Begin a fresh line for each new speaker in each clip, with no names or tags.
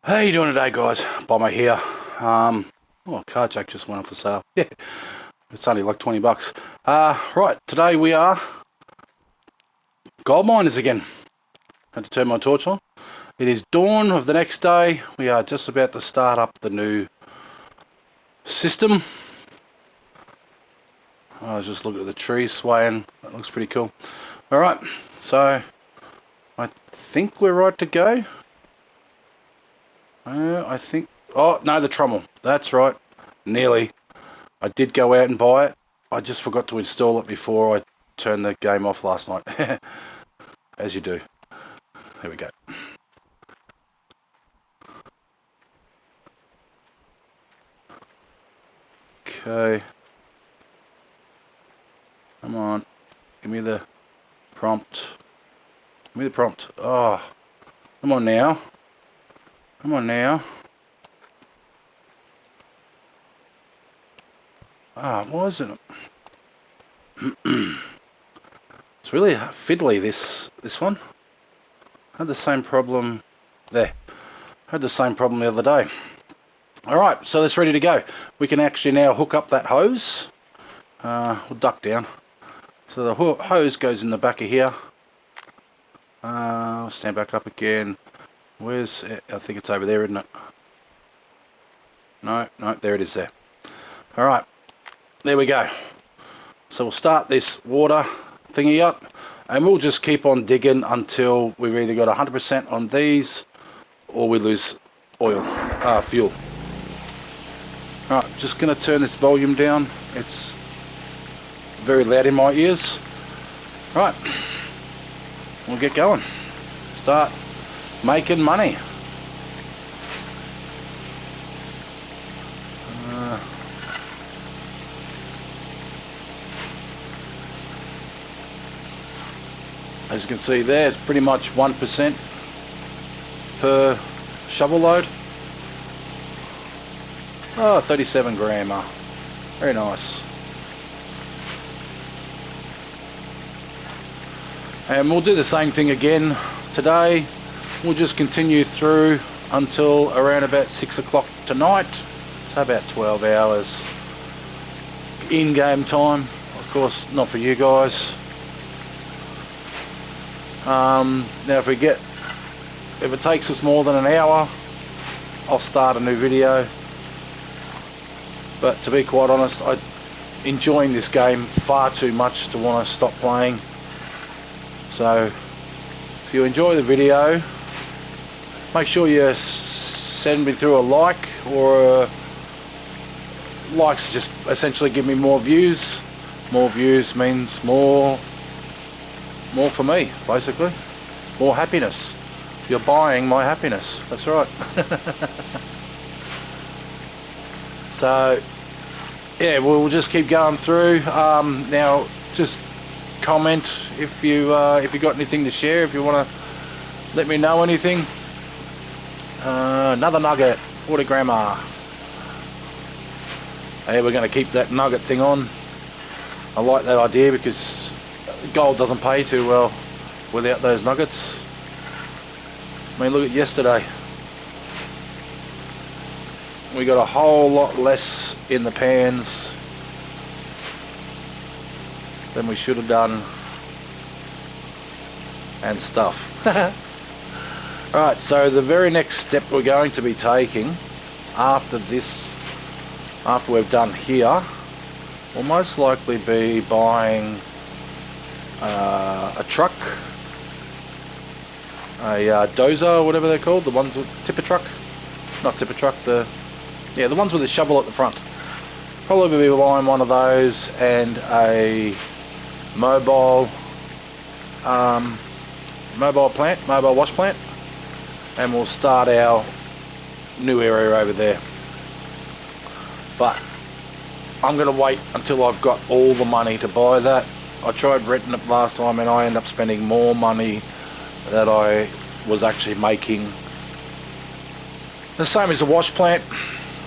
How you doing today, guys? Bomber here. Oh, car jack just went up for sale. Yeah, it's only like 20 bucks. Right, today we are gold miners again. Had to turn my torch on. It is dawn of the next day. We are just about to start up the new system. I was just looking at the trees swaying. That looks pretty cool. All right, so I think we're right to go. I think... Oh, no, the trommel. That's right. Nearly. I did go out and buy it. I just forgot to install it before I turned the game off last night. As you do. There we go. Okay. Come on. Give me the prompt. Give me the prompt. Oh. Come on now. Come on now. Why isn't it? It's really fiddly, this one. I had the same problem there. I had the same problem the other day. Alright, so it's ready to go. We can actually now hook up that hose. We'll duck down. So the hose goes in the back of here. I'll stand back up again. Where's it? I think it's over there, isn't it? No, there it is there. Alright, there we go. So we'll start this water thingy up, and we'll just keep on digging until we've either got 100% on these or we lose fuel. Alright, just going to turn this volume down. It's very loud in my ears. Right, we'll get going. Start making money. As you can see there, it's pretty much 1% per shovel load. Oh, 37 grammer. Very nice. And we'll do the same thing again today. We'll just continue through until around about 6 o'clock tonight. So about 12 hours in-game time. Of course, not for you guys. Now if it takes us more than an hour, I'll start a new video. But to be quite honest, I'm enjoying this game far too much to want to stop playing. So if you enjoy the video, make sure you send me through a like, or likes just essentially give me more views. More views means more for me, basically. More happiness. You're buying my happiness. That's right. So yeah, we'll just keep going through. Now just comment if you got anything to share, if you want to let me know anything. Another nugget, 40 grammer. Hey, we're going to keep that nugget thing on. I like that idea because gold doesn't pay too well without those nuggets. I mean, look at yesterday. We got a whole lot less in the pans than we should have done and stuff. Alright, so the very next step we're going to be taking after we've done here, we'll most likely be buying a truck, a dozer, or whatever they're called, the ones with tipper truck, not tipper truck, the ones with the shovel at the front. Probably be buying one of those and a mobile wash plant, and we'll start our new area over there. But I'm going to wait until I've got all the money to buy that. I tried renting it last time and I ended up spending more money that I was actually making. The same as the wash plant.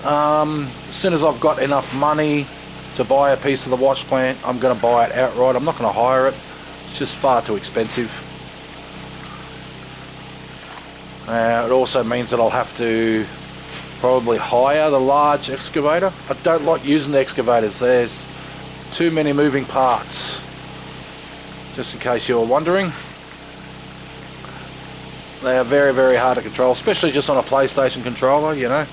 As soon as I've got enough money to buy a piece of the wash plant, I'm going to buy it outright. I'm not going to hire it. It's just far too expensive. It also means that I'll have to probably hire the large excavator. I don't like using the excavators. There's too many moving parts. Just in case you're wondering. They are very, very hard to control, especially just on a PlayStation controller, you know.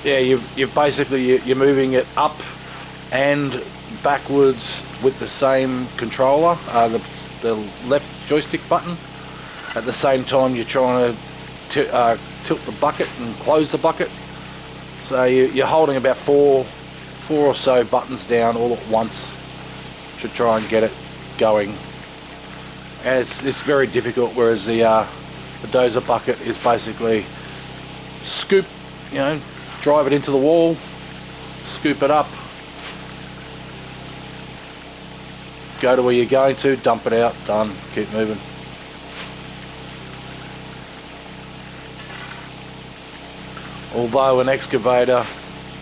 Yeah, you've basically, you're moving it up and backwards with the same controller, the left joystick button. At the same time, you're trying to tilt the bucket and close the bucket. So you're holding about four or so buttons down all at once to try and get it going. And it's very difficult, whereas the dozer bucket is basically scoop, you know, drive it into the wall, scoop it up, go to where you're going to, dump it out, done, keep moving. Although an excavator,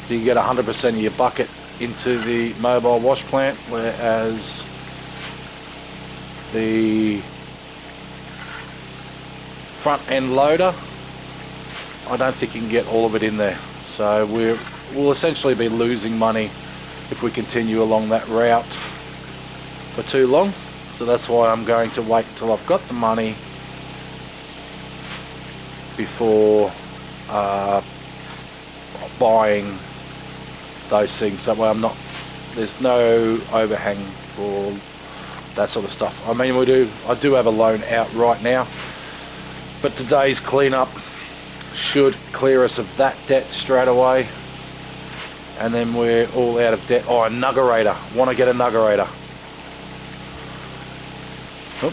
you get 100% of your bucket into the mobile wash plant, whereas the front end loader, I don't think you can get all of it in there. So we'll essentially be losing money if we continue along that route for too long. So that's why I'm going to wait until I've got the money before buying those things. That way there's no overhang for that sort of stuff. I mean, I do have a loan out right now, but today's cleanup should clear us of that debt straight away, and then we're all out of debt. Oh, a nuggerator. Want to get a nuggerator. Oh.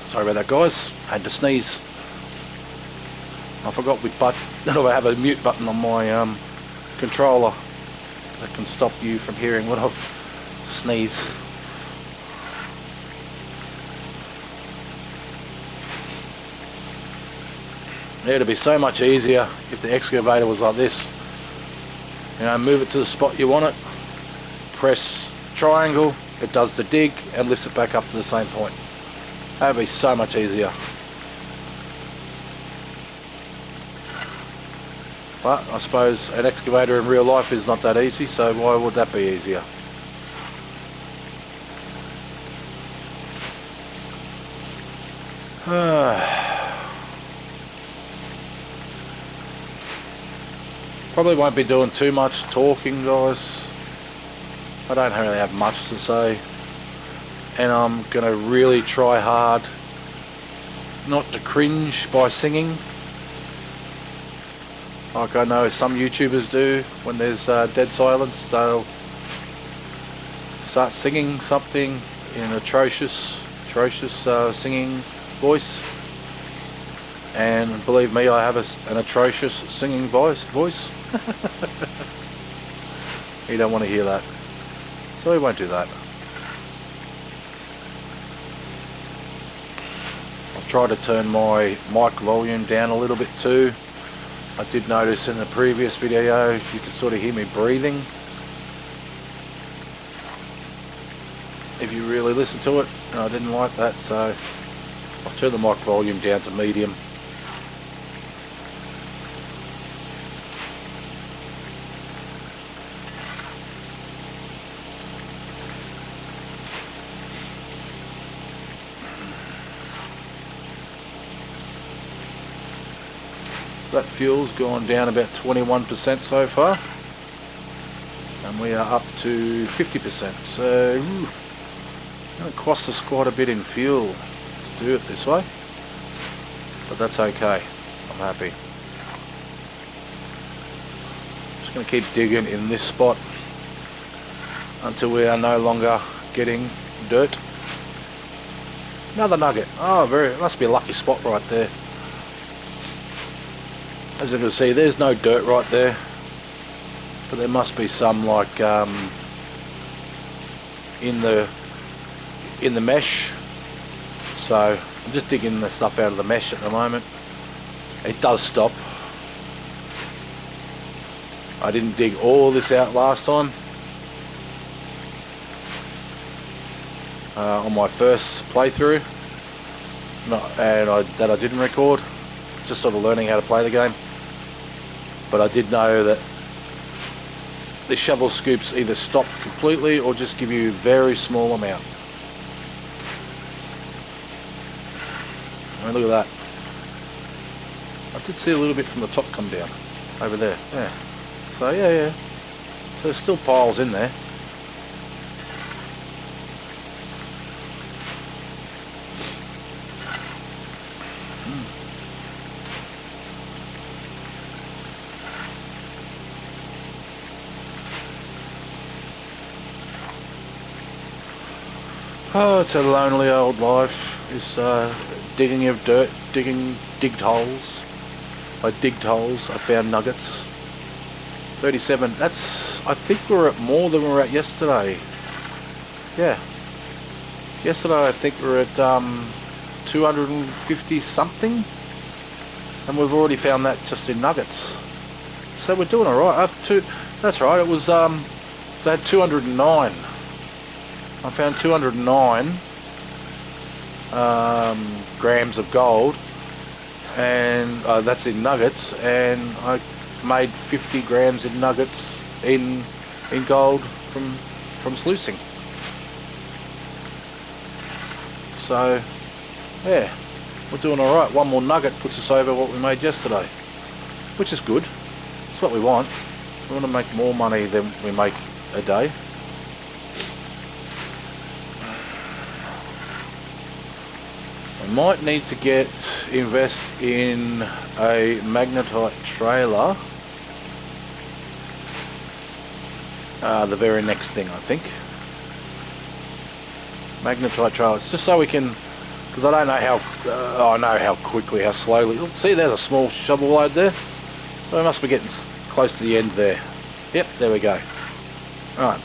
Sorry about that, guys. Had to sneeze. I forgot which button. I have a mute button on my controller that can stop you from hearing when I sneeze. It'd be so much easier if the excavator was like this. You know, move it to the spot you want it, press triangle, it does the dig and lifts it back up to the same point. That'd be so much easier. But I suppose an excavator in real life is not that easy, so why would that be easier? Probably won't be doing too much talking, guys. I don't really have much to say, and I'm gonna really try hard not to cringe by singing like I know some YouTubers do. When there's dead silence, they'll start singing something in an atrocious singing voice. And believe me, I have an atrocious singing voice. You don't want to hear that, so we won't do that. I'll try to turn my mic volume down a little bit too. I did notice in the previous video you could sort of hear me breathing. If you really listen to it, and I didn't like that, so I'll turn the mic volume down to medium. That fuel's gone down about 21% so far, and we are up to 50%, so it costs us quite a bit in fuel to do it this way, but that's okay. I'm happy. Just going to keep digging in this spot until we are no longer getting dirt. Another nugget. Oh, it must be a lucky spot right there. As you can see, there's no dirt right there, but there must be some like in the mesh. So I'm just digging the stuff out of the mesh at the moment. It does stop. I didn't dig all this out last time, on my first playthrough, that I didn't record, just sort of learning how to play the game. But I did know that the shovel scoops either stop completely or just give you a very small amount. I mean, look at that. I did see a little bit from the top come down over there. Yeah. So yeah. So there's still piles in there. Oh, it's a lonely old life. Is digging of dirt, digged holes. I digged holes. I found nuggets. 37. That's. I think we're at more than we were at yesterday. Yeah. Yesterday I think we're at 250 something, and we've already found that just in nuggets. So we're doing all right. That's right. It was so I had 209. I found 209 grams of gold, and that's in nuggets, and I made 50 grams in nuggets in gold from sluicing. So yeah, we're doing all right. One more nugget puts us over what we made yesterday, which is good. It's what we want. We want to make more money than we make a day. I might need to invest in a magnetite trailer. The very next thing, I think. Magnetite trailers, just so we can, because I don't know how, I know how quickly, how slowly. Look, see, there's a small shovel load there. So we must be getting close to the end there. Yep, there we go. Alright.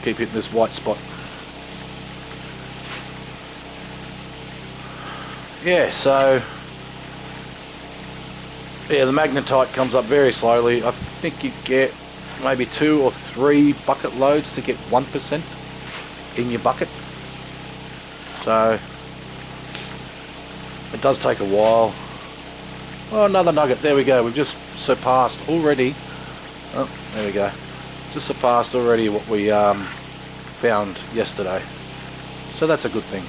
Keep hitting this white spot. Yeah, so yeah, the magnetite comes up very slowly. I think you get maybe 2 or 3 bucket loads to get 1% in your bucket. So it does take a while. Oh, another nugget. There we go. We've just surpassed already. Oh, there we go. Just surpassed already what we found yesterday, so that's a good thing.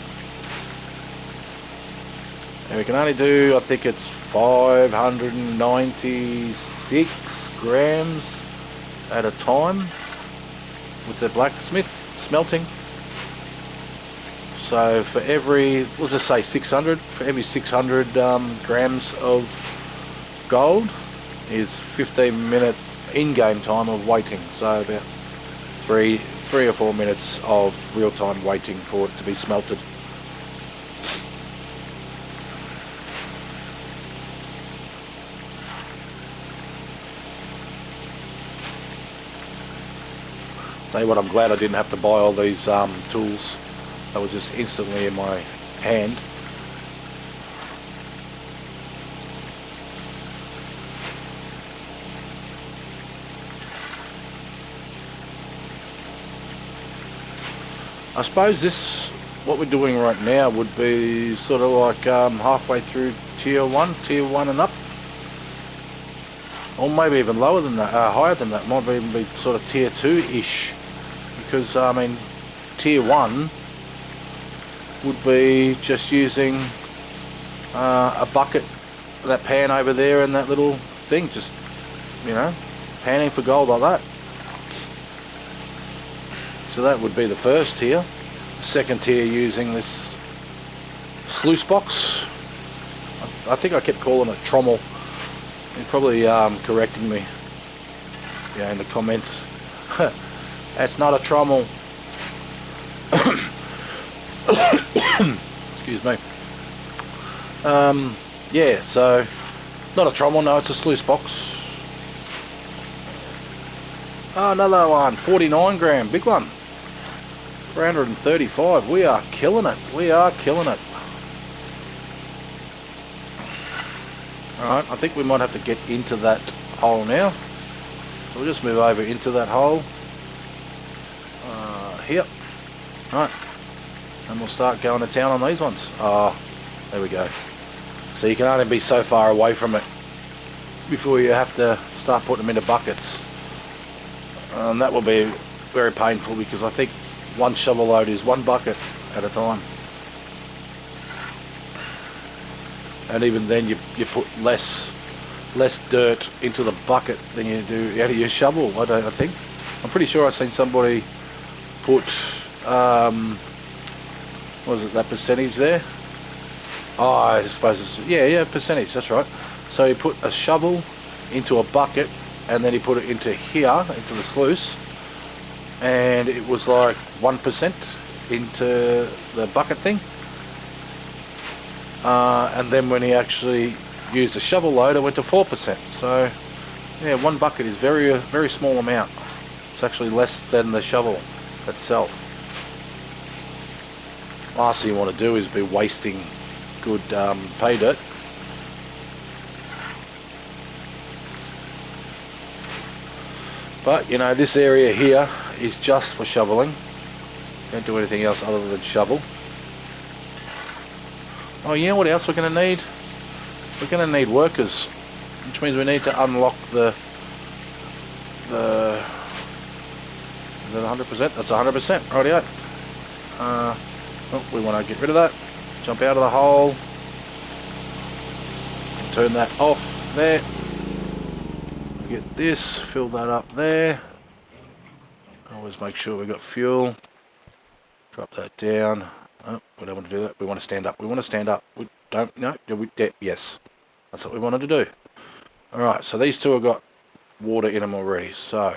And we can only do, I think it's 596 grams at a time with the blacksmith smelting. So for every, we'll just say 600, for every 600 grams of gold is 15-minute in-game time of waiting, so about 3 or 4 minutes of real-time waiting for it to be smelted. Tell you what, I'm glad I didn't have to buy all these tools. They were just instantly in my hand. I suppose what we're doing right now would be sort of like halfway through tier 1 and up. Or maybe even lower than that, higher than that. Might even be sort of tier 2-ish. Because, I mean, tier 1 would be just using a bucket, that pan over there and that little thing. Just, you know, panning for gold like that. So that would be the first tier. Second tier using this sluice box. I think I kept calling it trommel. You're probably correcting me, yeah, in the comments. That's not a trommel. Excuse me. Yeah, so not a trommel, no, it's a sluice box. Oh, another one, 49 gram, big one. 335. We are killing it. We are killing it. Alright, I think we might have to get into that hole now. So we'll just move over into that hole. here. Right, and we'll start going to town on these ones. There we go. So you can only be so far away from it before you have to start putting them into buckets. And that will be very painful because I think one shovel load is one bucket at a time. And even then you put less dirt into the bucket than you do out of your shovel, I think. I'm pretty sure I've seen somebody put, what was it, that percentage there? Oh, I suppose it's, yeah, percentage, that's right. So he put a shovel into a bucket and then he put it into here, into the sluice, and it was like 1% into the bucket thing. And then when he actually used a shovel load, it went to 4%. So, yeah, one bucket is very small amount. It's actually less than the shovel itself. Last thing you want to do is be wasting good pay dirt. But, you know, this area here is just for shoveling. Don't do anything else other than shovel. Oh, you know what else we're going to need? We're going to need workers, which means we need to unlock the is that 100%? That's 100%. Rightio. Oh, we want to get rid of that. Jump out of the hole. Turn that off there. Get this. Fill that up there. Always make sure we've got fuel. Drop that down. Oh, we don't want to do that. We want to stand up. We want to stand up. We don't. No. Yes. That's what we wanted to do. Alright, so these two have got water in them already. So,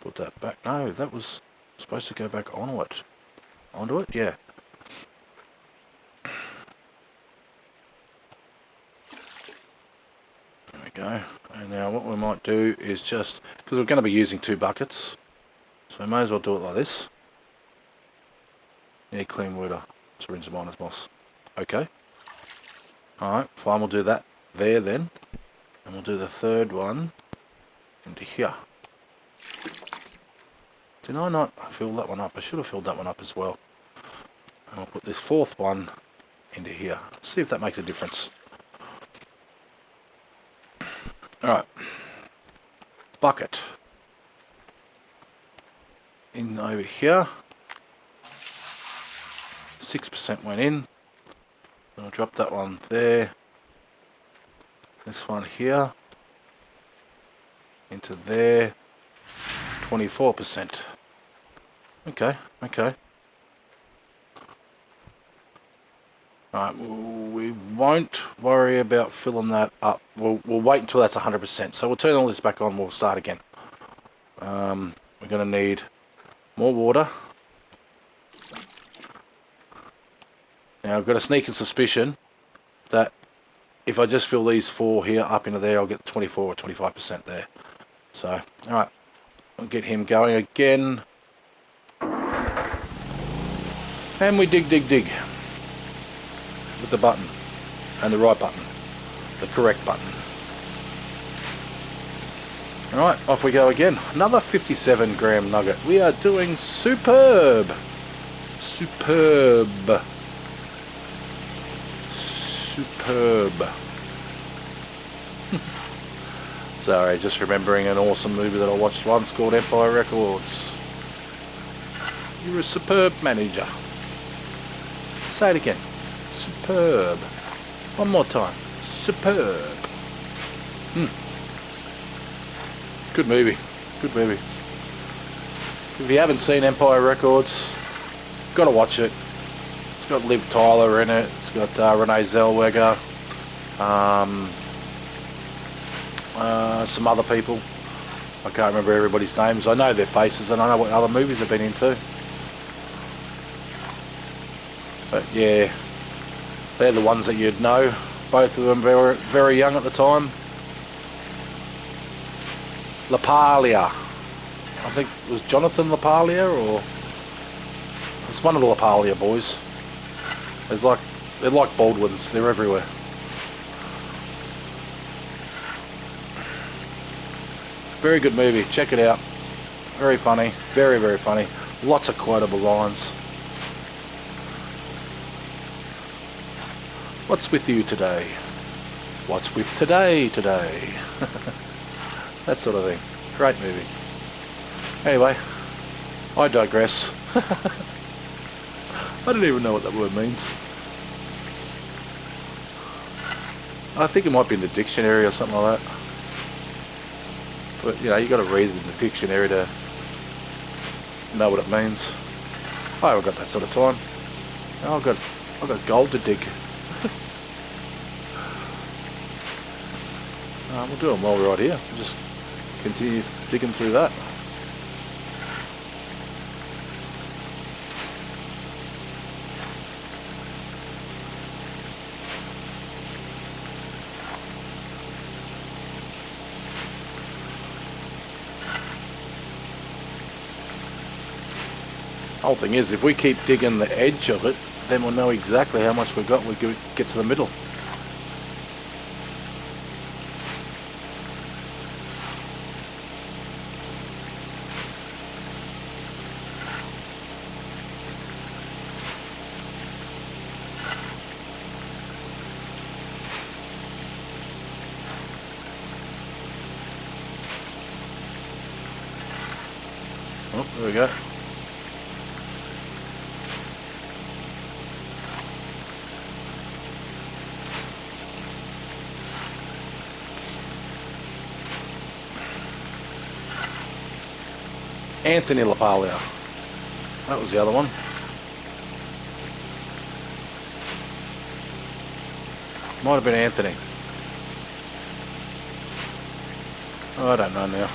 put that back. No, that was supposed to go back onto it. Onto it? Yeah. There we go. And now what we might do is just, because we're going to be using 2 buckets, so we may as well do it like this. Yeah, clean water. Syringe minus moss. Okay. Alright, fine, we'll do that there then. And we'll do the third one into here. Did I not fill that one up? I should have filled that one up as well. And I'll put this fourth one into here. See if that makes a difference. Alright. Bucket. In over here. 6% went in. I'll drop that one there. This one here. Into there. 24%. Okay. Alright, we won't worry about filling that up. We'll wait until that's 100%. So we'll turn all this back on, we'll start again. We're going to need more water. Now I've got a sneaking suspicion that if I just fill these 4 here up into there, I'll get 24 or 25% there. So, alright, I'll get him going again. And we dig. With the button. And the right button. The correct button. Alright, off we go again. Another 57 gram nugget. We are doing superb. Superb. Sorry, just remembering an awesome movie that I watched once called Empire Records. You're a superb manager. Say it again. Superb. One more time. Superb. Good movie. If you haven't seen Empire Records, gotta watch it. It's got Liv Tyler in it. It's got Renee Zellweger. Some other people. I can't remember everybody's names. I know their faces and I know what other movies they've been into. But yeah, they're the ones that you'd know. Both of them very, very young at the time. LaPaglia. I think it was Jonathan LaPaglia, or it's one of the LaPaglia boys. They're like Baldwins. They're everywhere. Very good movie. Check it out. Very funny. Very, very funny. Lots of quotable lines. What's with you today? What's with today? That sort of thing. Great movie. Anyway, I digress. I don't even know what that word means. I think it might be in the dictionary or something like that. But you know, you got to read it in the dictionary to know what it means. I haven't got that sort of time. I've got gold to dig. We'll do them while we're right here. We'll just continue digging through that. Whole thing is, if we keep digging the edge of it, then we'll know exactly how much we've got when we get to the middle. Oh, there we go. Anthony LaPaglia. That was the other one. Might have been Anthony. Oh, I don't know now.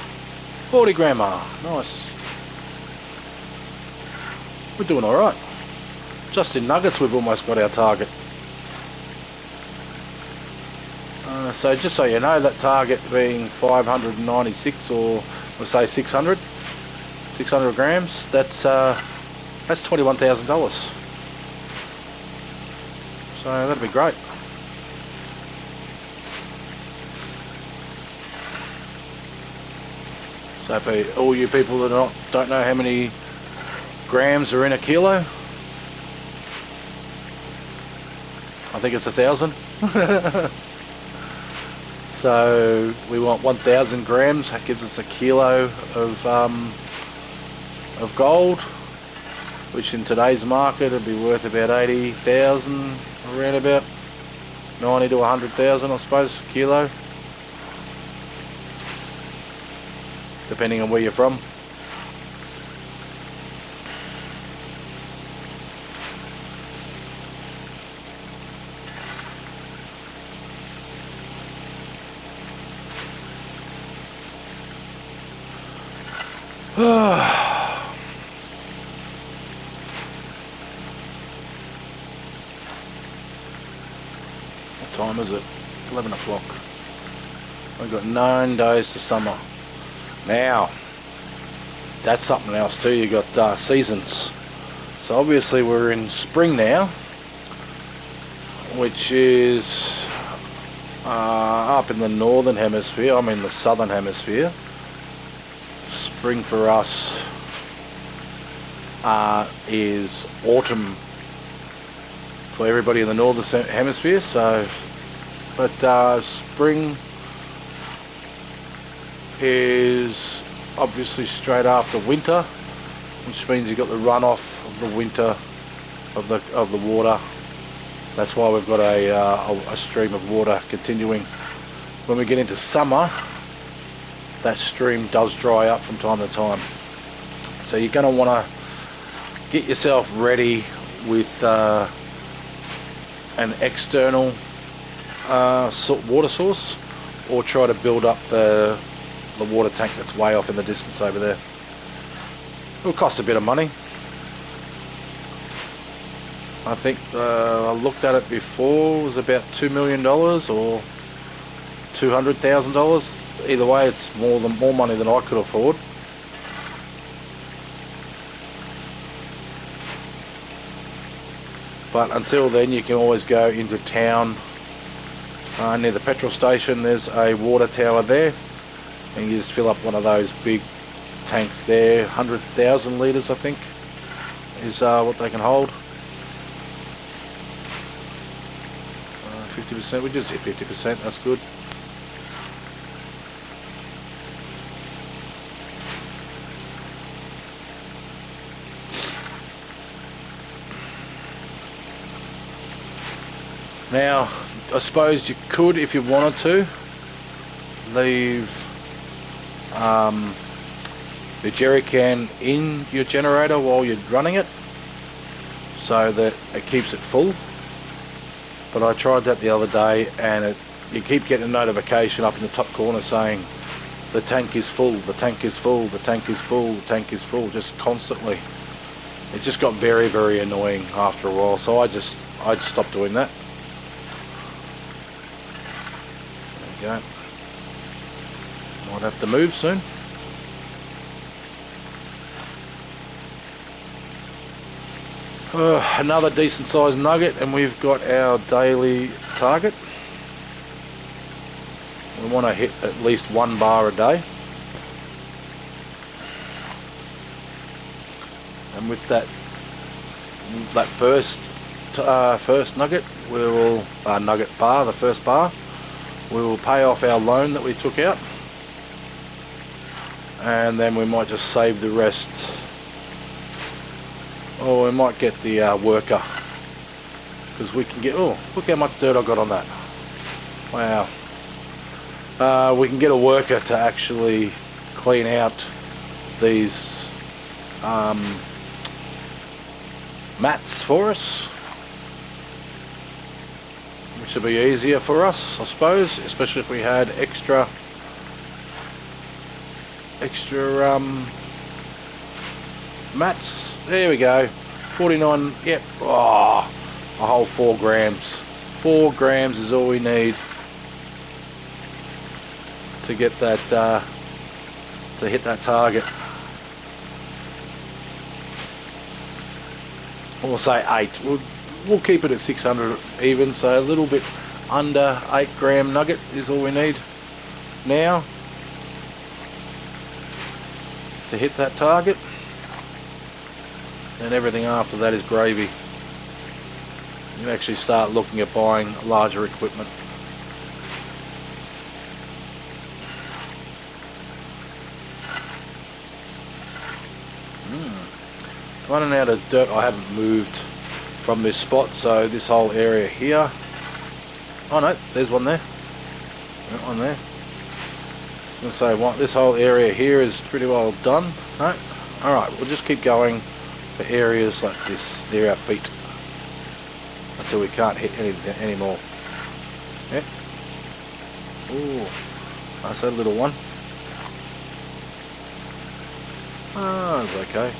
40 grandma. Nice. We're doing alright. Just in nuggets we've almost got our target. So just so you know, that target being 596 or we'll say 600 grams, that's $21,000. So that'd be great. So for all you people that don't know how many grams are in a kilo, I think it's 1,000. So we want 1,000 grams. That gives us a kilo of gold, which in today's market would be worth about 80,000, around about 90 to 100,000, I suppose, a kilo, depending on where you're from. What time is it? 11 o'clock. We've got 9 days to summer. Now, that's something else too. You got seasons. So obviously we're in spring now, which is up in the northern hemisphere. I'm in the southern hemisphere. Spring for us is autumn for everybody in the northern hemisphere. So, but spring is obviously straight after winter, which means you've got the runoff of the winter of the water. That's why we've got a stream of water continuing. When we get into summer, that stream does dry up from time to time. So you're going to want to get yourself ready with an external water source, or try to build up the water tank that's way off in the distance over there. It'll cost a bit of money. I think I looked at it before, it was about $2 million or $200,000. Either way, it's more money than I could afford. But until then, you can always go into town near the petrol station. There's a water tower there, and you just fill up one of those big tanks there. 100,000 litres I think is what they can hold. 50%, we just hit 50%, that's good. Now, I suppose you could, if you wanted to, leave the jerry can in your generator while you're running it, so that it keeps it full. But I tried that the other day, and you keep getting a notification up in the top corner saying the tank is full, the tank is full, the tank is full, the tank is full, just constantly. It just got very, very annoying after a while, so I'd stopped doing that. There we go. Might have to move soon. Another decent sized nugget, and we've got our daily target. We want to hit at least 1 bar a day. And with that first nugget, we will nugget bar, the first bar, we will pay off our loan that we took out, and then we might just save the rest. Or we might get the worker, because we can get, oh, look how much dirt I got on that. Wow. We can get a worker to actually clean out these mats for us, which would be easier for us, I suppose, especially if we had extra mats. There we go, 49, yep, oh, a whole 4 grams. 4 grams is all we need to get that, to hit that target. We'll say 8, we'll keep it at 600 even, so a little bit under 8 gram nugget is all we need now to hit that target. And everything after that is gravy. You actually start looking at buying larger equipment. Running out of dirt. I haven't moved from this spot, so this whole area here. Oh no, there's one there. One there. I'm gonna say what, this whole area here is pretty well done. No? Alright, we'll just keep going for areas like this near our feet until we can't hit anything anymore. Yep. Ooh, that's a little one. Ah, it's okay.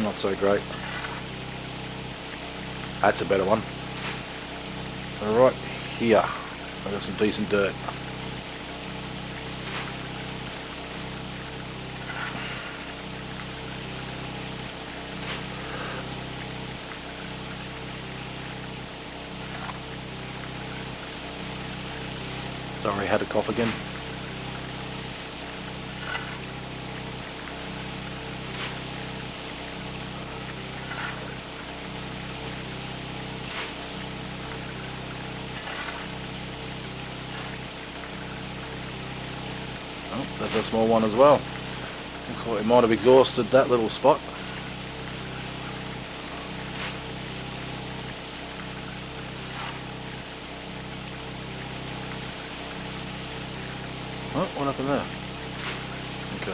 Not so great. That's a better one. Right here, I got some decent dirt. Sorry, I had a cough again. Oh, that's a small one as well. Looks like we might have exhausted that little spot. Oh, what happened there? Okay.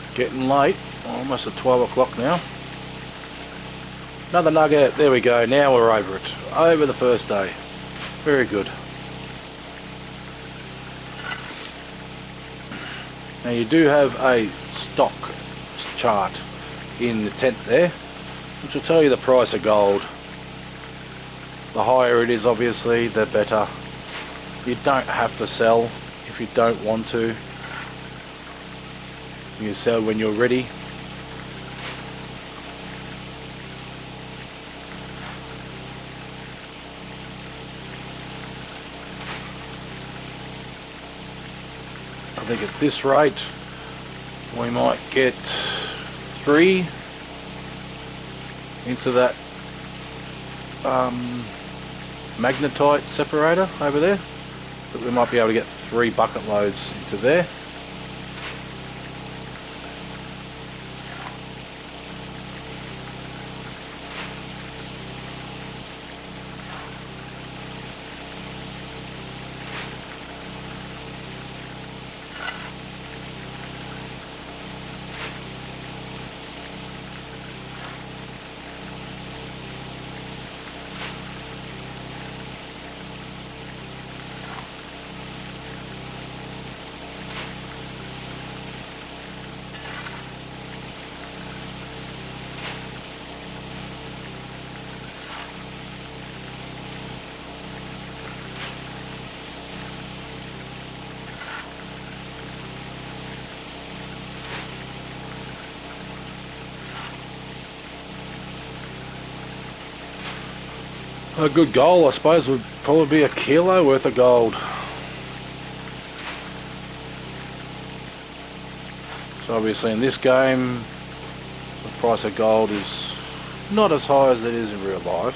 It's getting late, almost at 12 o'clock now. Another nugget, there we go, now we're over it. Over the first day. Very good. Now you do have a stock chart in the tent there, which will tell you the price of gold. The higher it is, obviously, the better. You don't have to sell if you don't want to. You can sell when you're ready. I think at this rate we might get 3 into that magnetite separator over there. But we might be able to get 3 bucket loads into there. A good goal, I suppose, would probably be a kilo worth of gold. So obviously in this game, the price of gold is not as high as it is in real life,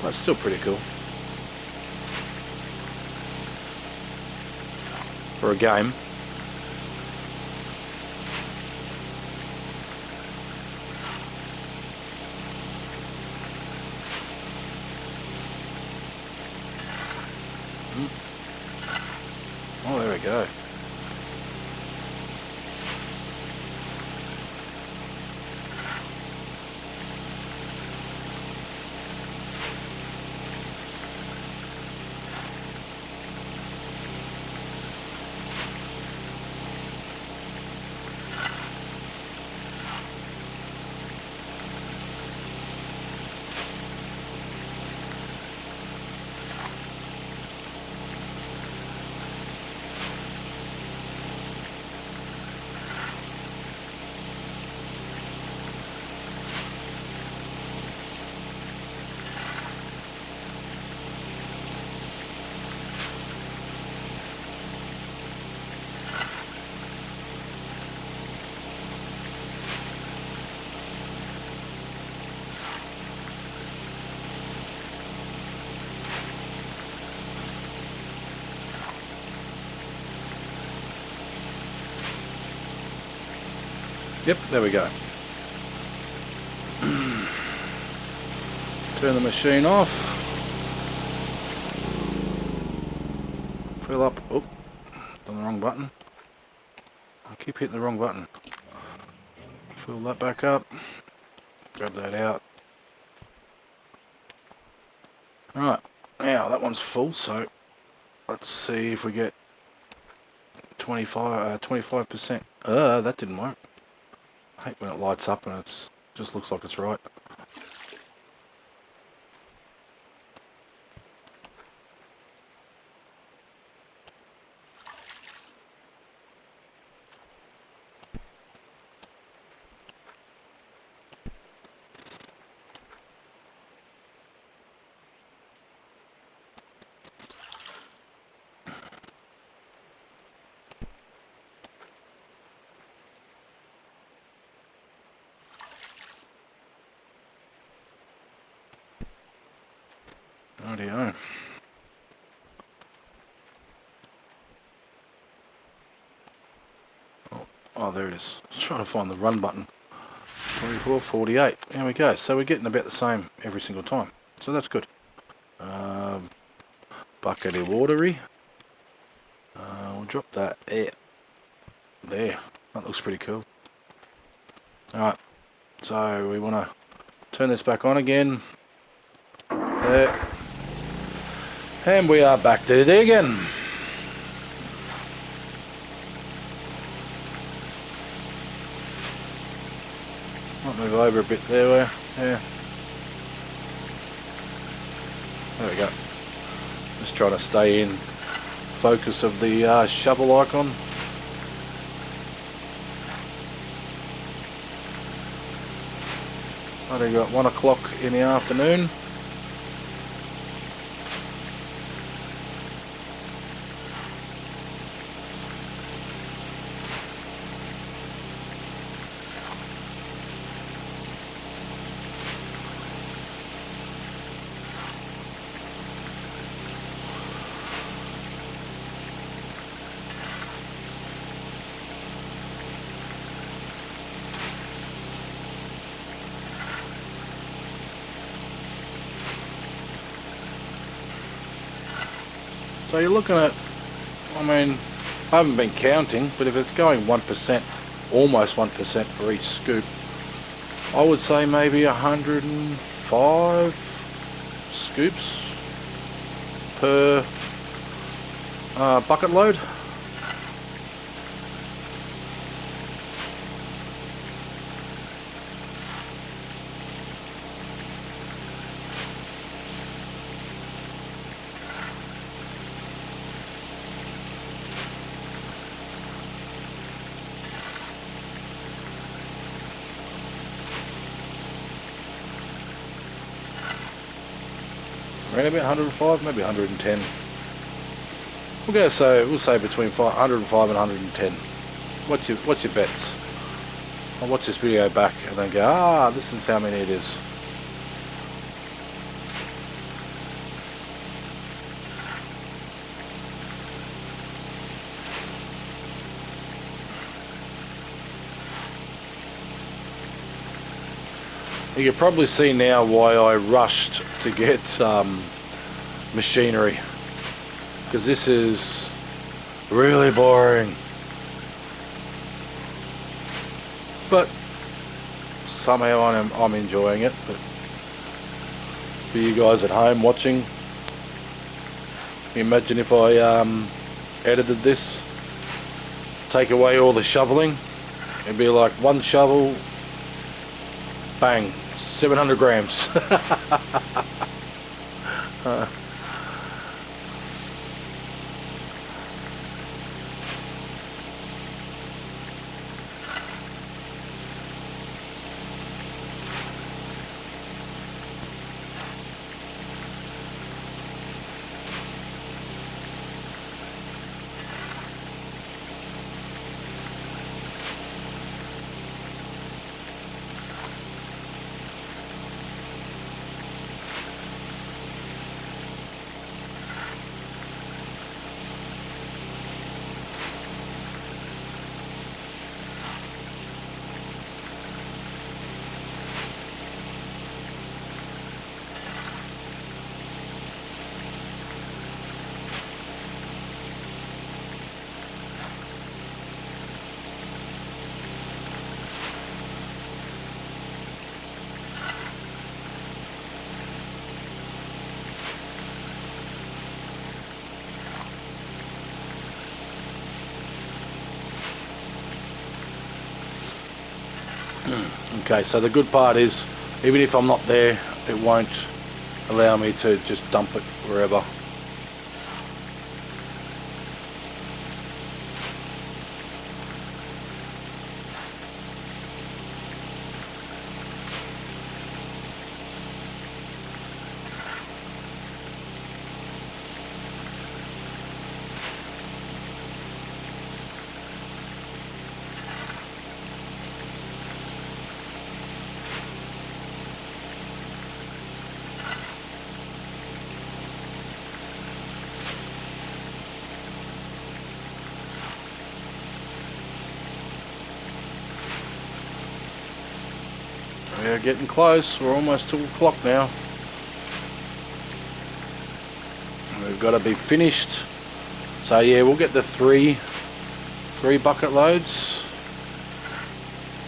but it's still pretty cool for a game. Oh, there we go. Yep, there we go. Turn the machine off. Fill up. Oh, done the wrong button. I keep hitting the wrong button. Fill that back up. Grab that out. Right, now that one's full, so let's see if we get 25%. That didn't work. I hate when it lights up and it just looks like it's right. Rightio. Oh, there it is. Just trying to find the run button. 24, 48. There we go. So we're getting about the same every single time. So that's good. Bucket of watery. We'll drop that there. There. That looks pretty cool. Alright. So we want to turn this back on again. There. And we are back to it again. Might move over a bit there. Yeah. There we go. Just trying to stay in focus of the shovel icon. I got 1 o'clock in the afternoon. So you're looking at, I mean, I haven't been counting, but if it's going 1%, almost 1% for each scoop, I would say maybe 105 scoops per bucket load. Around about 105, maybe 110. We'll say between 105 and 110. What's your bets? I'll watch this video back and then go, this is how many it is. You can probably see now why I rushed to get machinery, because this is really boring, but somehow I'm enjoying it. But for you guys at home watching, imagine if I edited this, take away all the shoveling, it'd be like one shovel, bang, 700 grams. Okay, so the good part is, even if I'm not there, it won't allow me to just dump it wherever. We're getting close. We're almost 2 o'clock now. We've got to be finished. So yeah, we'll get the three bucket loads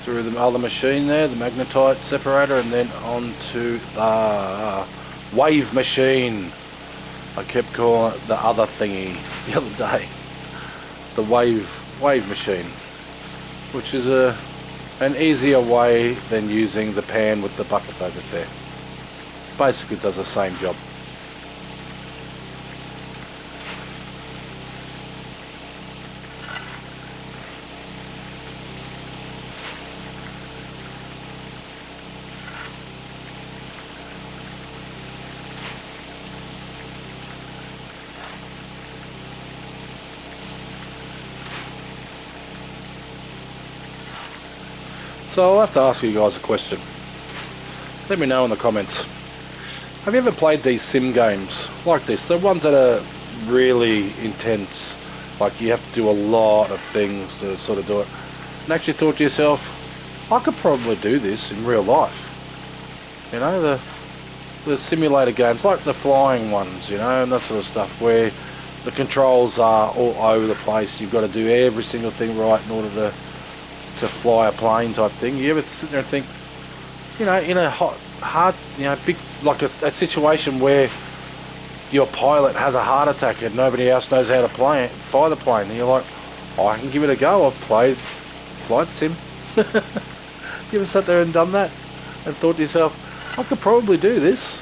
through the other machine there, the magnetite separator, and then onto the wave machine. I kept calling it the other thingy the other day. The wave machine, which is a an easier way than using the pan with the bucket over there. Basically does the same job. So I'll have to ask you guys a question. Let me know in the comments. Have you ever played these sim games like this? The ones that are really intense, like you have to do a lot of things to sort of do it. And actually thought to yourself, I could probably do this in real life. You know, the simulator games, like the flying ones, you know, and that sort of stuff, where the controls are all over the place. You've got to do every single thing right in order to fly a plane type thing. You ever sit there and think, you know, in a hard, you know, big, like a situation where your pilot has a heart attack and nobody else knows how to fly the plane, and you're like, oh, I can give it a go. I've played flight sim. You ever sat there and done that and thought to yourself, I could probably do this?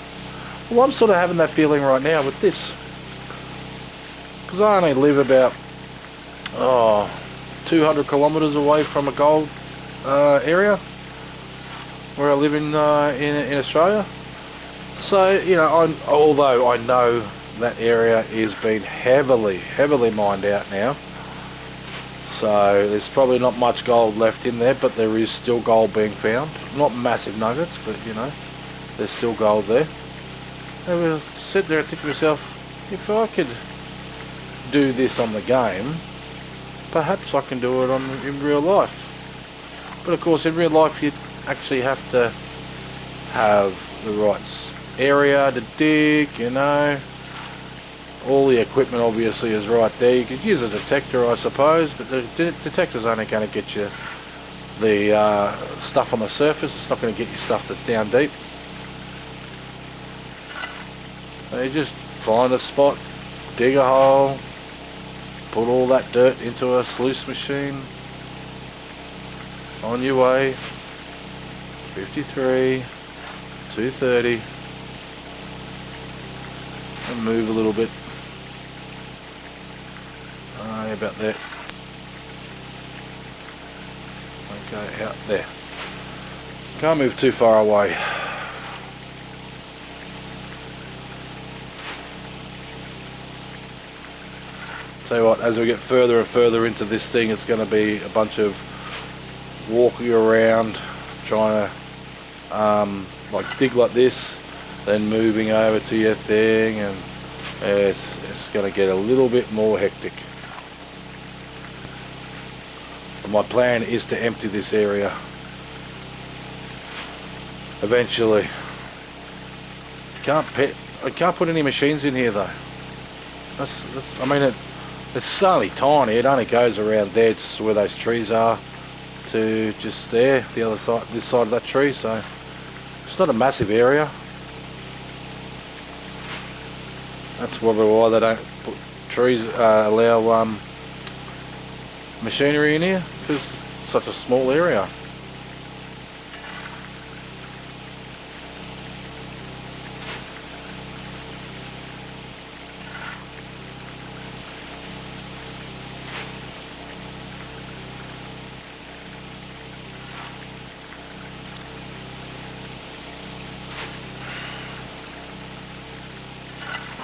Well, I'm sort of having that feeling right now with this, because I only live about 200 kilometres away from a gold area where I live in Australia. So, you know, although I know that area is being heavily mined out now, so there's probably not much gold left in there, but there is still gold being found. Not massive nuggets, but you know, there's still gold there. And we'll sit there and think to myself, if I could do this on the game, perhaps I can do it in real life. But of course, in real life, you'd actually have to have the right area to dig, you know. All the equipment obviously is right there. You could use a detector, I suppose, but the detector's only going to get you the stuff on the surface. It's not going to get you stuff that's down deep. So you just find a spot, dig a hole, put all that dirt into a sluice machine. On your way. 53, 230. And move a little bit. About there. Okay, out there. Can't move too far away. Tell you what, as we get further and further into this thing, it's going to be a bunch of walking around, trying to like dig like this, then moving over to your thing, and it's going to get a little bit more hectic. But my plan is to empty this area eventually. I can't put any machines in here though. That's I mean, it's only tiny. It only goes around there, just where those trees are, to just there, the other side, this side of that tree. So it's not a massive area. That's probably why they don't put allow machinery in here, because it's such a small area.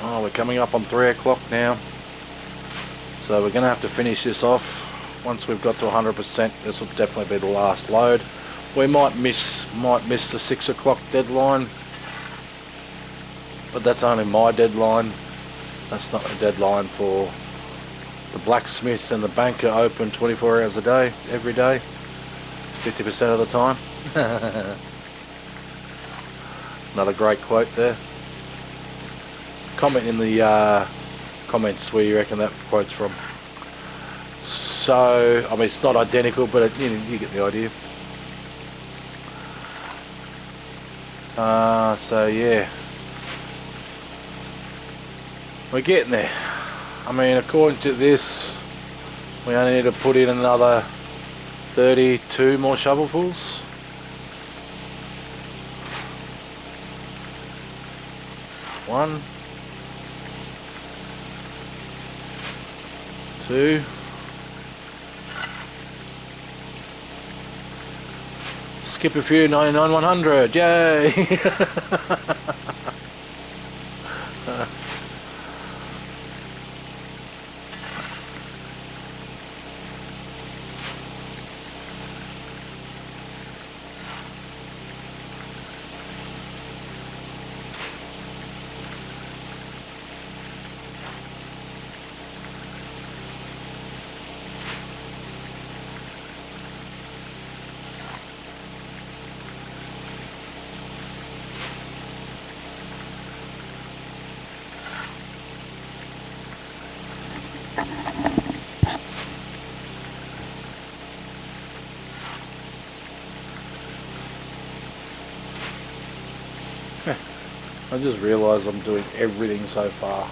Oh, we're coming up on 3 o'clock now, so we're going to have to finish this off. Once we've got to 100%, this will definitely be the last load. We might miss the 6 o'clock deadline, but that's only my deadline. That's not a deadline for the blacksmith and the banker, open 24 hours a day, every day, 50% of the time. Another great quote there. Comment in the comments where you reckon that quote's from. So, I mean, it's not identical, but you get the idea. So yeah, we're getting there. I mean, according to this, we only need to put in another 32 more shovelfuls. One, two, skip a few, 99, 100, yay! I just realised I'm doing everything so far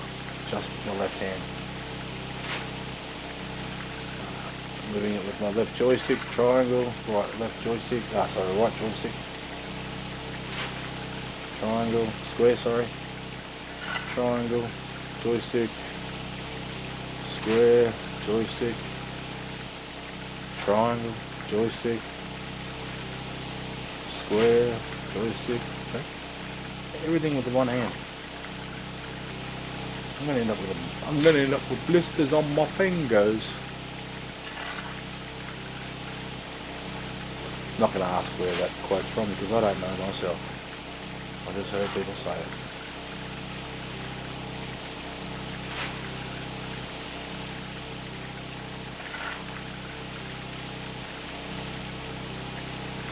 just with my left hand. Moving it with my left joystick, triangle, left joystick, right joystick, triangle, square, triangle, joystick, square, joystick, triangle, joystick, square, joystick. Okay. Everything with the one hand. I'm gonna end up with blisters on my fingers. Not gonna ask where that quote's from because I don't know myself. I just heard people say it.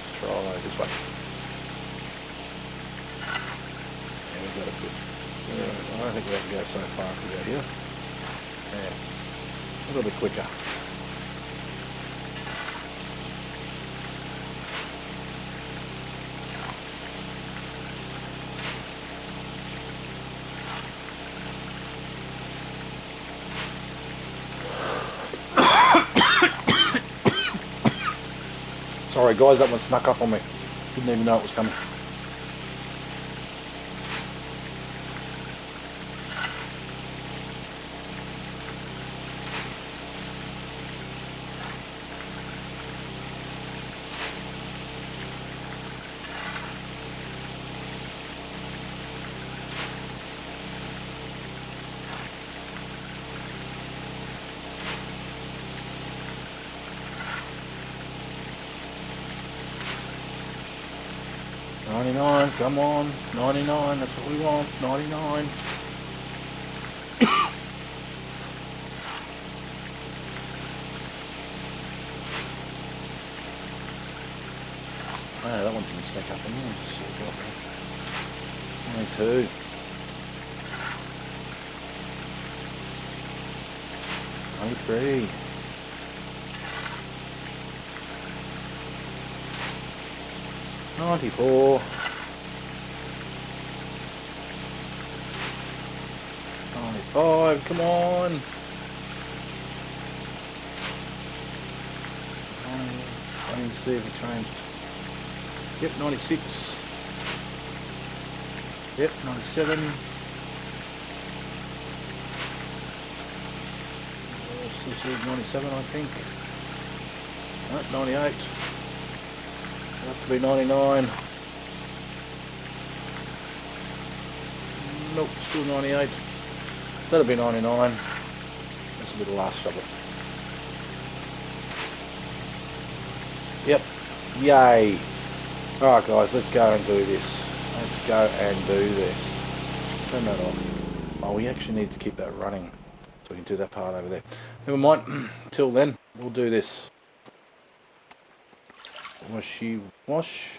Let's try this way. Yeah, we've got a bit. I don't think we have to go so far if we go here. Yeah, a little bit quicker. Sorry guys, that one snuck up on me. Didn't even know it was coming. Come on, 99, that's what we want, 99. That one didn't stack up in there, just sort of got me. 92. 93. 94. 95, come on. 90, I need to see if it changed. Yep, 96. Yep, 97. This is 97, I think. Right, 98. It'll have to be 99. Nope, still 98. That'll be 99. This will be the last shovel. Yep. Yay. Alright guys, let's go and do this. Let's go and do this. Turn that off. Oh, we actually need to keep that running so we can do that part over there. Never mind. Till then, we'll do this. Washy wash.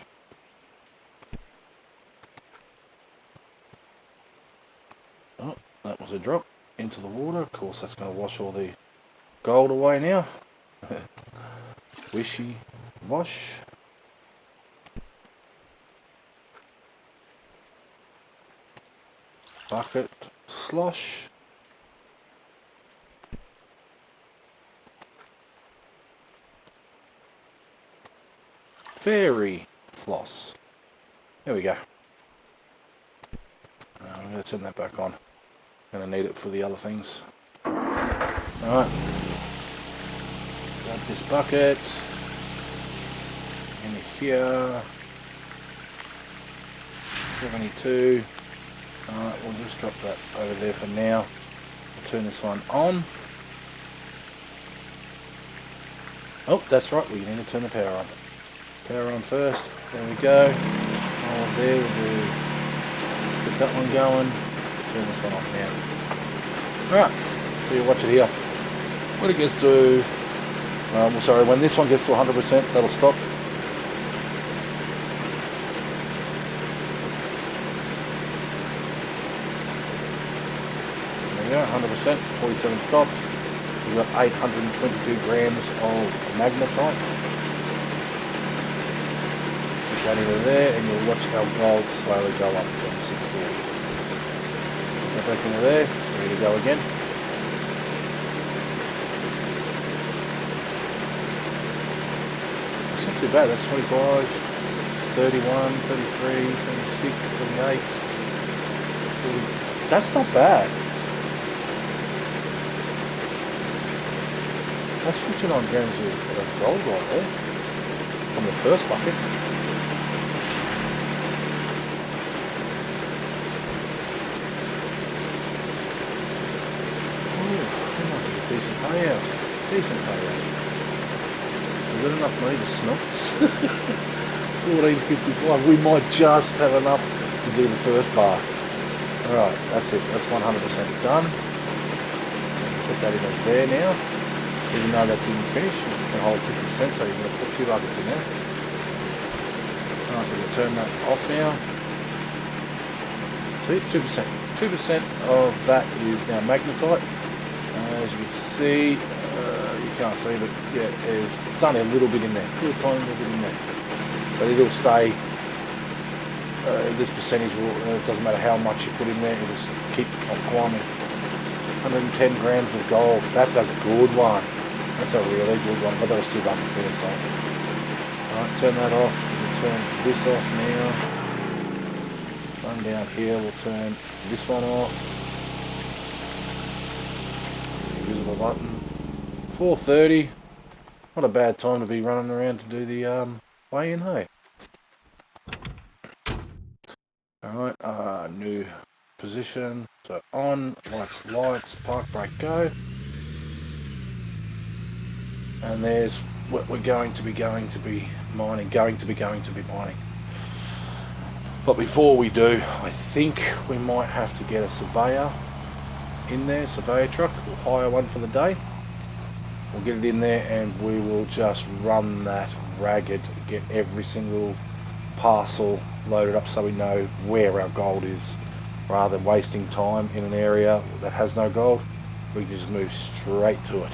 Oh, that was a drop into the water. Of course, that's going to wash all the gold away now. Wishy wash. Bucket slosh. very floss. There we go. I'm going to turn that back on. I'm going to need it for the other things. Alright. Grab this bucket. In here. 72. Alright, we'll just drop that over there for now. I'll turn this one on. Oh, that's right, we need to turn the power on. Power on first. There we go. Oh, there we do. Get that one going. Turn this one off now. Alright, so you watch it here. When it gets to... sorry, when this one gets to 100%, that'll stop. There we go, 100%, 47 stopped. We've got 822 grams of magnetite. Put that into there and you'll watch our gold slowly go up from 640. Put that back into there, ready to go again. That's not too bad, that's 25, 31, 33, 26, 28. 30. That's not bad. That's 59 grams of gold right there from the first bucket. Ooh, that might be a decent payout. Decent payout. Is that enough money to smelt this? 14.55. We might just have enough to do the first bar. Alright, that's it. That's 100% done. Put that in there now. Even though that didn't finish, it can hold 50%, so you're going to put 2 buckets in there. Alright, we're going to turn that off now. See, 2%. 2% of that is now magnetite. As you can see, you can't see, but yeah, there's only a little bit in there. A little tiny little bit in there. But it'll stay, this percentage, it doesn't matter how much you put in there, it'll just keep climbing. 110 grams of gold, that's a good one. That's a really good one, but that was 2 buckets here, so. Alright, turn that off. We'll turn this off now. One down here, we'll turn this one off. Invisible button. 4:30. Not a bad time to be running around to do the weigh-in, hey? Alright, new position. So on, lights, park brake go. And there's what we're going to be mining. But before we do, I think we might have to get a surveyor in there, surveyor truck. We'll hire one for the day. We'll get it in there and we will just run that ragged, get every single parcel loaded up so we know where our gold is. Rather than wasting time in an area that has no gold, we can just move straight to it.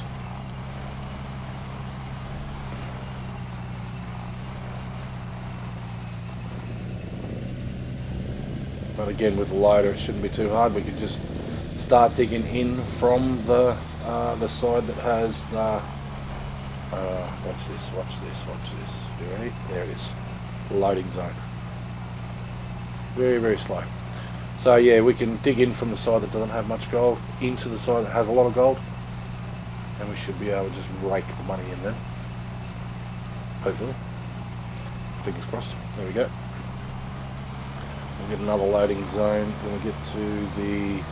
But again, with the loader, it shouldn't be too hard. We can just start digging in from the side that has the. Watch this. You ready? There it is. Loading zone. Very, very slow. So yeah, we can dig in from the side that doesn't have much gold into the side that has a lot of gold, and we should be able to just rake the money in then. Hopefully. Fingers crossed. There we go. We'll get another loading zone when we get to the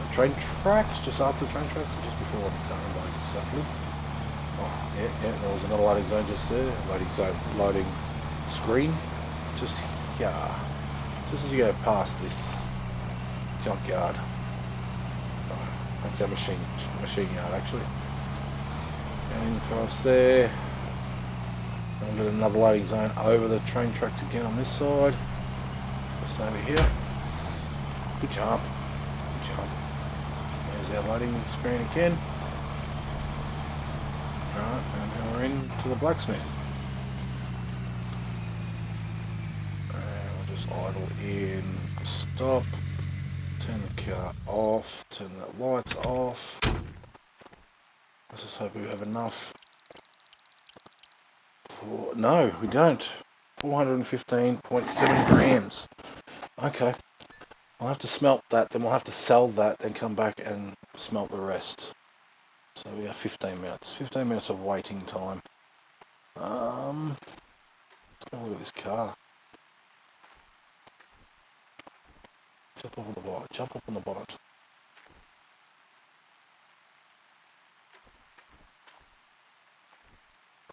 train tracks, just after the train tracks, or just before. I can't remember exactly. Oh, yeah, there was another loading zone just there. Loading zone, loading screen, just here. Just as you go past this junkyard. Oh, that's our machine yard actually. And across there. And we'll get another loading zone over the train tracks again on this side. Just over here. Good job. Good job. There's our loading screen again. Alright, and now we're into the blacksmith. And we'll just idle in, stop, turn the car off, turn the lights off. Let's just hope we have enough No, we don't. 415.7 grams. Okay. I'll have to smelt that, then we'll have to sell that, then come back and smelt the rest. So we have 15 minutes. 15 minutes of waiting time. Let's go look at this car. Jump up on the bonnet. Jump up on the bonnet.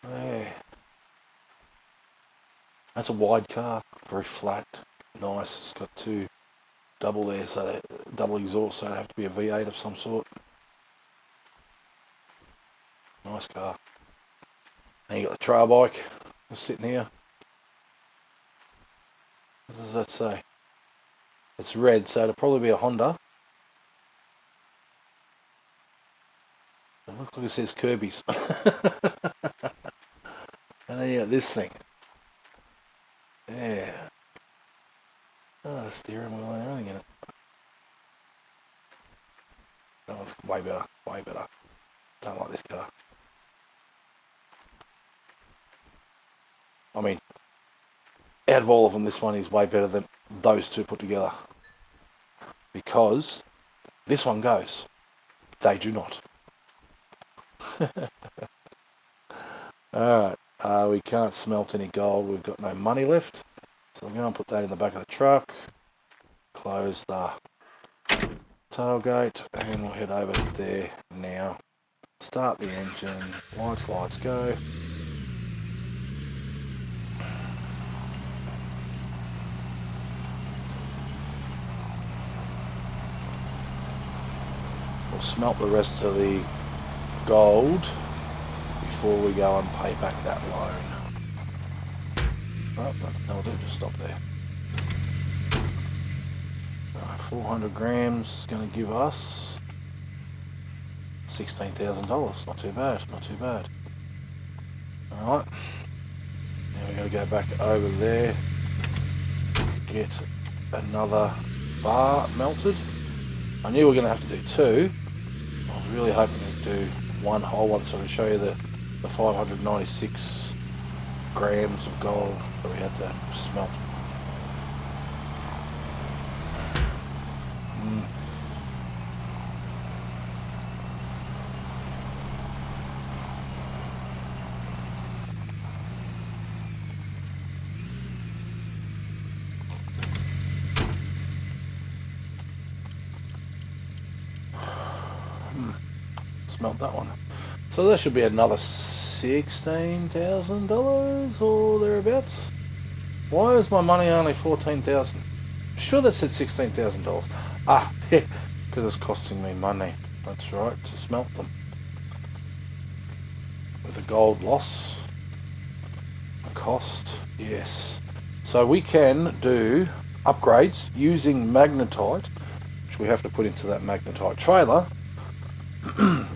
There. That's a wide car. Very flat. Nice. It's got two double there, so double exhaust, so it'd have to be a V8 of some sort. Nice car. And you got the trail bike just sitting here. What does that say? It's red, so it'll probably be a Honda. It looks like it says Kirby's. And then you got this thing. Yeah. Oh, the steering wheel and everything in it. That one's way better. Way better. Don't like this car. I mean, out of all of them, this one is way better than those two put together. Because this one goes. They do not. Alright. We can't smelt any gold. We've got no money left. So I'm going to put that in the back of the truck. Close the tailgate. And we'll head over there now. Start the engine. Lights, go. We'll smelt the rest of the gold before we go and pay back that loan. Oh, no, we'll just stop there. Right, 400 grams is going to give us $16,000. Not too bad, not too bad. Alright. Now we're going to go back over there, get another bar melted. I knew we were going to have to do two. I was really hoping to do one whole one so I can show you the 596 grams of gold that we had to smelt. Smelt that one. So there should be another $16,000 or thereabouts. Why is my money only $14,000? Sure, that said $16,000. Ah, yeah, because it's costing me money. That's right, to smelt them. With a gold loss, a cost, yes. So we can do upgrades using magnetite, which we have to put into that magnetite trailer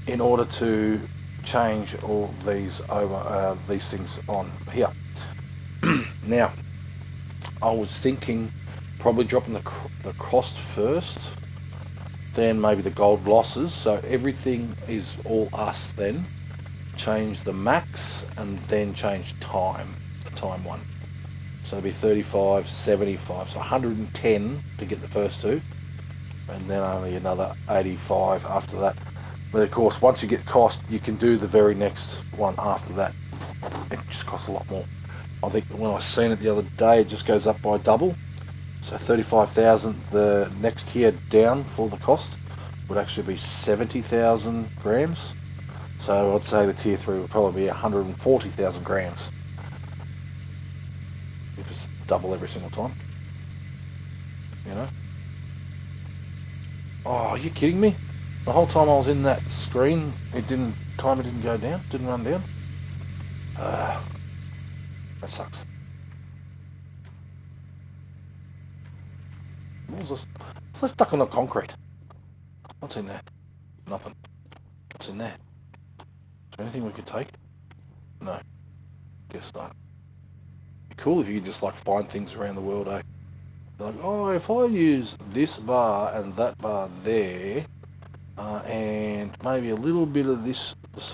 in order to change all these over these things on here. Now, I was thinking probably dropping the cost first, then maybe the gold losses, so everything is all us then. Change the max and then change time, the time one. So it'll be 35, 75, so 110 to get the first two, and then only another 85 after that. But of course, once you get cost, you can do the very next one after that. It just costs a lot more. I think when I seen it the other day, it just goes up by double. So 35,000, the next tier down for the cost would actually be 70,000 grams. So I'd say the tier 3 would probably be 140,000 grams. If it's double every single time. You know? Oh, are you kidding me? The whole time I was in that screen, it didn't go down, didn't run down. That sucks. What was this? What's this stuck on the concrete? What's in there? Nothing. What's in there? Is there anything we could take? No. Guess not. It'd be cool if you could just like find things around the world, eh? Like, oh, if I use this bar and that bar there, and maybe a little bit of this